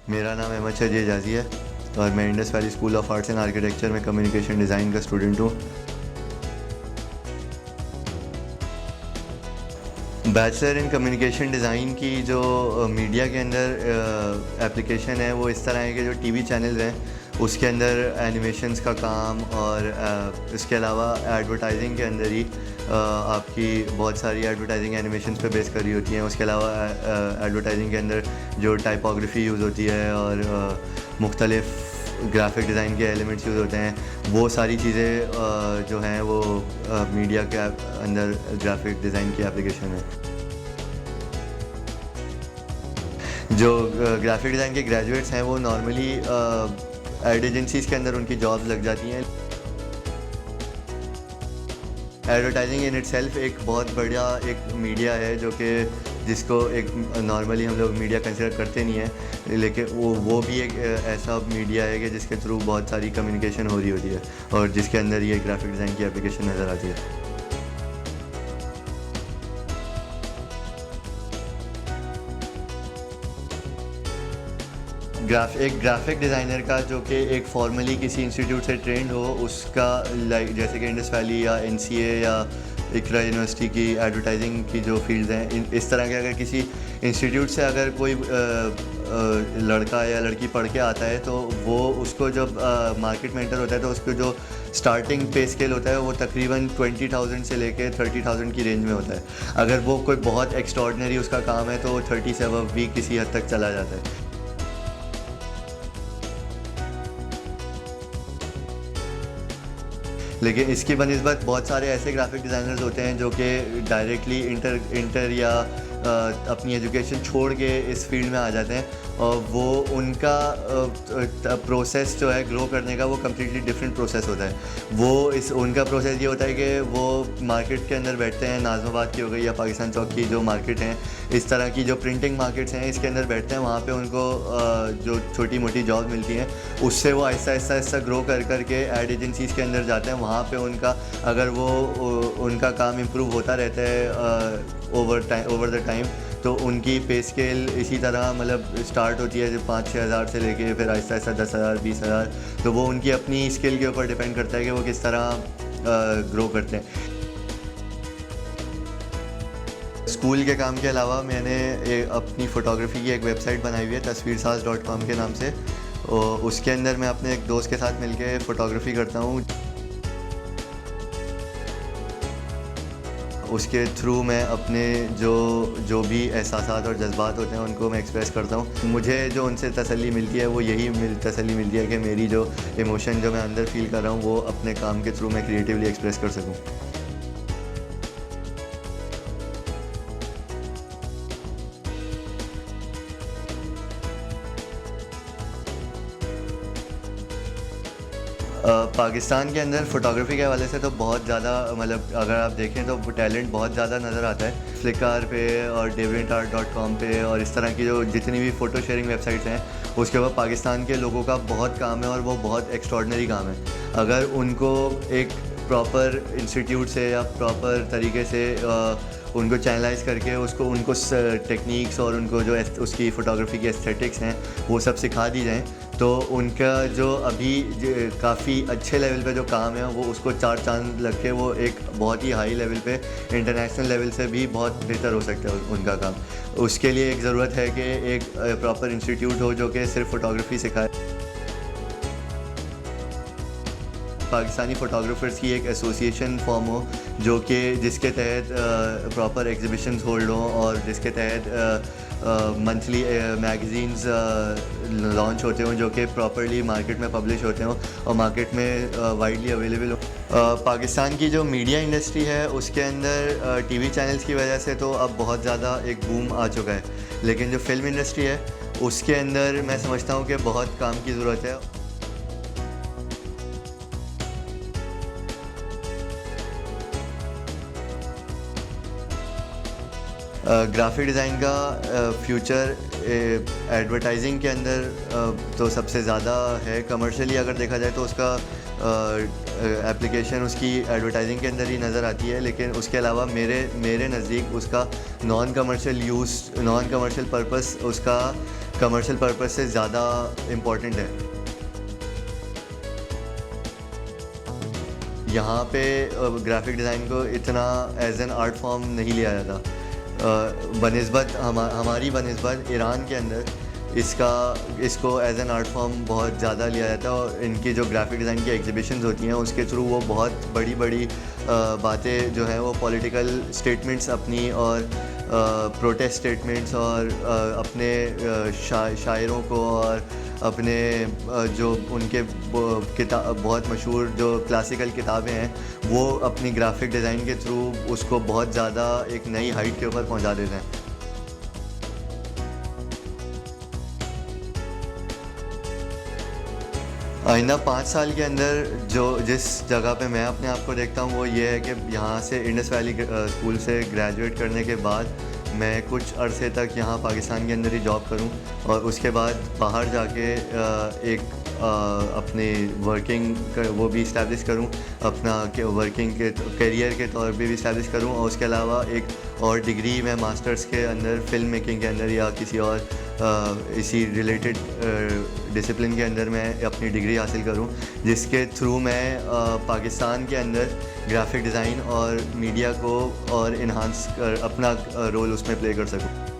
मेरा नाम अहमद शजी एजाज़ी है और मैं Indus valley school of arts and architecture में कम्युनिकेशन डिज़ाइन का स्टूडेंट हूँ। बैचलर इन कम्युनिकेशन डिज़ाइन की जो मीडिया के अंदर एप्लीकेशन है वो इस तरह है कि जो टीवी चैनल्स हैं उसके अंदर एनिमेशंस का काम और इसके अलावा एडवर्टाइजिंग के अंदर ही आपकी बहुत सारी एडवर्टाइजिंग एनिमेशंस पे बेस करी होती हैं। उसके अलावा एडवर्टाइजिंग के अंदर जो टाइपोग्राफी यूज़ होती है और मुख्तलिफ़ ग्राफिक डिज़ाइन के एलिमेंट्स यूज़ होते हैं, वो सारी चीज़ें जो हैं वो मीडिया के अंदर ग्राफिक डिज़ाइन की एप्लीकेशन है। जो ग्राफिक डिज़ाइन के ग्रेजुएट्स हैं वो नॉर्मली एड एजेंसीज़ के अंदर उनकी जॉब्स लग जाती हैं। एडवर्टाइजिंग इन इटसेल्फ एक बहुत बढ़िया एक मीडिया है जो कि जिसको एक नॉर्मली हम लोग मीडिया कंसिडर करते नहीं है, लेकिन वो भी एक ऐसा मीडिया है कि जिसके थ्रू बहुत सारी कम्युनिकेशन हो रही होती है और जिसके अंदर ये ग्राफिक डिज़ाइन की एप्लीकेशन नज़र आती है। एक ग्राफिक डिज़ाइनर का जो कि एक फॉर्मली किसी इंस्टीट्यूट से ट्रेंड हो, उसका लाइक जैसे कि इंडस वैली या एनसीए या इकरा यूनिवर्सिटी की एडवर्टाइजिंग की जो फील्ड्स हैं, इस तरह के अगर किसी इंस्टीट्यूट से अगर कोई लड़का या लड़की पढ़ के आता है तो वो उसको जब मार्केट में एंटर होता है तो उसको जो स्टार्टिंग पे स्केल होता है वो तकरीबन 20,000 से लेके 30,000 की रेंज में होता है। अगर वो कोई बहुत एक्स्ट्रॉर्डनरी उसका काम है तो 30 से अबव भी किसी हद तक चला जाता है। लेकिन इसकी बनिस्बत बहुत सारे ऐसे ग्राफिक डिज़ाइनर्स होते हैं जो कि डायरेक्टली इंटर या अपनी एजुकेशन छोड़ के इस फील्ड में आ जाते हैं और वो उनका प्रोसेस जो है ग्रो करने का वो कम्प्लीटली डिफरेंट प्रोसेस होता है। उनका प्रोसेस ये होता है कि वो मार्केट के अंदर बैठते हैं, नाज़माबाद की हो गई या पाकिस्तान चौक की जो मार्केट हैं, इस तरह की जो प्रिंटिंग मार्केट्स हैं, इसके अंदर बैठते हैं। वहाँ पे उनको जो छोटी मोटी जॉब मिलती हैं उससे वो आहिस्ता ग्रो कर के एड एजेंसीज़ के अंदर जाते हैं। वहाँ पे अगर उनका काम इम्प्रूव होता रहता है ओवर द टाइम, तो उनकी पे स्केल इसी तरह मतलब स्टार्ट होती है जब 5-6 हज़ार से लेके फिर आहिस्ता 10,000 20,000, तो वो उनकी अपनी स्किल के ऊपर डिपेंड करता है कि वो किस तरह ग्रो करते हैं। स्कूल के काम के अलावा मैंने अपनी फ़ोटोग्राफ़ी की एक वेबसाइट बनाई हुई है tasveersaaz.com के नाम से, और उसके अंदर मैं अपने एक दोस्त के साथ मिलके फ़ोटोग्राफ़ी करता हूँ। उसके थ्रू मैं अपने जो भी एहसासात और जज्बात होते हैं उनको मैं एक्सप्रेस करता हूँ। मुझे जो उनसे तसल्ली मिलती है वो तसल्ली मिलती है कि मेरी जो इमोशन जो मैं अंदर फ़ील कर रहा हूँ वो अपने काम के थ्रू मैं क्रिएटिवली एक्सप्रेस कर सकूँ। पाकिस्तान के अंदर फ़ोटोग्राफ़ी के हवाले से तो बहुत ज़्यादा मतलब अगर आप देखें तो टैलेंट बहुत ज़्यादा नज़र आता है। फ्लिकर पे और deviantart.com पे और इस तरह की जो जितनी भी फ़ोटो शेयरिंग वेबसाइट्स हैं उसके ऊपर पाकिस्तान के लोगों का बहुत काम है और वो बहुत एक्स्ट्रॉर्डनरी काम है। अगर उनको एक प्रॉपर इंस्टीट्यूट से या प्रॉपर तरीके से उनको चैनलाइज करके उनको टेक्निक्स और उनको जो उसकी फ़ोटोग्राफ़ी की एस्थेटिक्स हैं वो सब सिखा दी जाएँ, तो उनका जो अभी काफ़ी अच्छे लेवल पे जो काम है वो उसको 4 चांद लग के वो एक बहुत ही हाई लेवल पे इंटरनेशनल लेवल से भी बहुत बेहतर हो सकता है उनका काम। उसके लिए एक ज़रूरत है कि एक प्रॉपर इंस्टीट्यूट हो जो कि सिर्फ फ़ोटोग्राफ़ी सिखाए। पाकिस्तानी फ़ोटोग्राफ़र्स की एक एसोसिएशन फॉर्म हो जिसके तहत प्रॉपर एग्ज़िबिशंस होल्ड हों और जिसके तहत मंथली मैगज़ीन्स लॉन्च होते हों जो कि प्रॉपर्ली मार्केट में पब्लिश होते हों और मार्केट में वाइडली अवेलेबल हो। पाकिस्तान की जो मीडिया इंडस्ट्री है उसके अंदर टीवी चैनल्स की वजह से तो अब बहुत ज़्यादा एक बूम आ चुका है, लेकिन जो फ़िल्म इंडस्ट्री है उसके अंदर मैं समझता हूँ कि बहुत काम की ज़रूरत है। ग्राफिक डिज़ाइन का फ्यूचर एडवर्टाइजिंग के अंदर तो सबसे ज़्यादा है। कमर्शियली अगर देखा जाए तो उसका एप्लीकेशन उसकी एडवर्टाइजिंग के अंदर ही नज़र आती है, लेकिन उसके अलावा मेरे नज़दीक उसका नॉन कमर्शियल पर्पस उसका कमर्शियल पर्पस से ज़्यादा इम्पोर्टेंट है। यहाँ पे ग्राफिक डिज़ाइन को इतना एज एन आर्ट फॉर्म नहीं लिया जाता। बनिस्बत हमारी बनिस्बत ईरान के अंदर इसको एज एन आर्ट फॉर्म बहुत ज़्यादा लिया जाता है, और इनकी जो ग्राफिक डिज़ाइन की एग्जीबिशंस होती हैं उसके थ्रू वो बहुत बड़ी बड़ी बातें जो हैं वो पॉलिटिकल स्टेटमेंट्स अपनी और प्रोटेस्ट स्टेटमेंट्स और अपने शायरों को और अपने जो उनके किताब बहुत मशहूर जो क्लासिकल किताबें हैं वो अपनी ग्राफिक डिज़ाइन के थ्रू उसको बहुत ज़्यादा एक नई हाइट के ऊपर पहुंचा देते हैं। आइंदा 5 साल के अंदर जिस जगह पे मैं अपने आप को देखता हूँ वो ये है कि यहाँ से इंडस वैली स्कूल से ग्रेजुएट करने के बाद मैं कुछ अरसे तक यहाँ पाकिस्तान के अंदर ही जॉब करूँ, और उसके बाद बाहर जाके एक अपनी वर्किंग वो भी इस्टेब्लिश करूँ, अपना वर्किंग के करियर के तौर पे भी इस्टेब्लिश करूँ, और उसके अलावा एक और डिग्री मैं मास्टर्स के अंदर फ़िल्म मेकिंग के अंदर या किसी और इसी रिलेटेड डिसिप्लिन के अंदर मैं अपनी डिग्री हासिल करूं, जिसके थ्रू मैं पाकिस्तान के अंदर ग्राफिक डिज़ाइन और मीडिया को और इन्हांस कर अपना रोल उसमें प्ले कर सकूं।